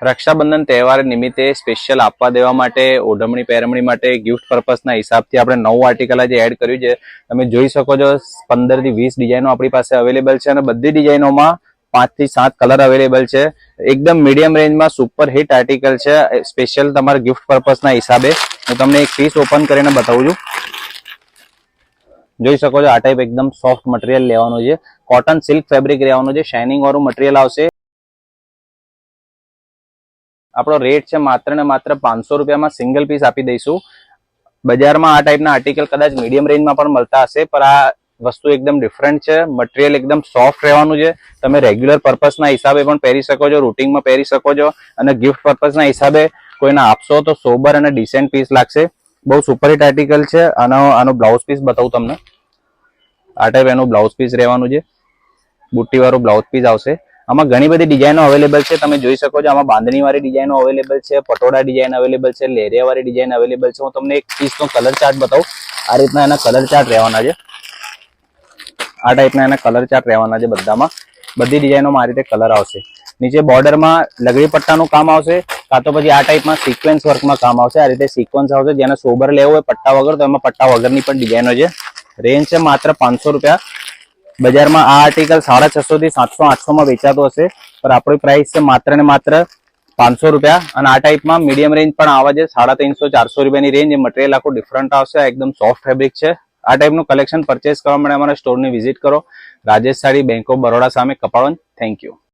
રક્ષાબંધન તહેવાર નિમિત્તે સ્પેશિયલ આપવા દેવા માટે ઓઢમણી પહેરમણી માટે ગિફ્ટ પર્પસના હિસાબથી આપણે નવું આર્ટિકલ આજે એડ કર્યું છે. તમે જોઈ શકો છો 15 થી 20 ડિઝાઇનો આપણી પાસે અવેલેબલ છે અને બધી ડિઝાઇનોમાં 5 થી 7 કલર અવેલેબલ છે. એકદમ મીડિયમ રેન્જમાં સુપર હિટ આર્ટિકલ છે. સ્પેશિયલ તમારા ગિફ્ટ પર્પસના હિસાબે હું તમને એક પીસ ઓપન કરીને બતાવું છું. જોઈ શકો છો આ ટાઈપ એકદમ સોફ્ટ મટીરિયલ લેવાનું છે. કોટન સિલ્ક ફેબ્રિક લેવાનું છે. શાઇનિંગ વાળું મટીરિયલ આવશે. આપણો રેટ છે માત્ર ને માત્ર 500 રૂપિયામાં સિંગલ પીસ આપી દઈશું. બજારમાં આ ટાઈપના આર્ટિકલ કદાચ મીડિયમ રેન્જમાં પણ મળતા હશે, પણ આ વસ્તુ એકદમ ડિફરન્ટ છે. મટીરિયલ એકદમ સોફ્ટ રહેવાનું છે. તમે રેગ્યુલર પર્પસના હિસાબે પણ પહેરી શકો છો, રૂટિનમાં પહેરી શકો છો અને ગિફ્ટ પર્પસના હિસાબે કોઈને આપશો તો સોબર અને ડિસેન્ટ પીસ લાગશે. બહુ સુપરહિટ આર્ટિકલ છે. આનો બ્લાઉઝ પીસ બતાવું તમને. આ ટાઈપ એનું બ્લાઉઝ પીસ રહેવાનું છે. બુટ્ટી વાળું બ્લાઉઝ પીસ આવશે. આમાં ઘણી બધી ડિઝાઇનો અવેલેબલ છે. તમે જોઈ શકો છો આમાં બાંધણી વાળી ડિઝાઇનો અવેલેબલ છે, પટોળા ડિઝાઇન અવેલેબલ છે, લેરિયા વાળી ડિઝાઇન અવેલેબલ છે. હું તમને એક પીસનો કલર ચાર્ટ બતાવું. આ રીતના એના કલર ચાર્ટ રહેવાના છે. આ ટાઈપના એના કલર ચાર્ટ રહેવાના છે. બધામાં બધી ડિઝાઇનોમાં આ રીતે કલર આવશે. નીચે બોર્ડરમાં લગડી પટ્ટાનું કામ આવશે, કાં તો પછી આ ટાઈપમાં સિક્વન્સ વર્કમાં કામ આવશે. આ રીતે સિક્વન્સ આવશે. જેને સોબર લેવું હોય પટ્ટા વગર, તો એમાં પટ્ટા વગરની પણ ડિઝાઇનો છે. રેન્જ છે માત્ર 500 રૂપિયા. બજારમાં આ આર્ટિકલ 650 થી 700-800 માં વેચાતો હશે, પણ આપણી પ્રાઇસ છે માત્ર ને માત્ર 500 રૂપિયા. અને આ ટાઈપમાં મીડિયમ રેન્જ પણ આવે છે 350-400 રૂપિયાની રેન્જ. મટીરિયલ આખું ડિફરન્ટ આવશે. એકદમ સોફ્ટ ફેબ્રિક છે. આ ટાઈપનું કલેક્શન પરચેસ કરવા માટે અમારા સ્ટોરની વિઝિટ કરો. રાજેશ સાડી, બેંક ઓફ બરોડા સામે, કપાળવન. Thank you.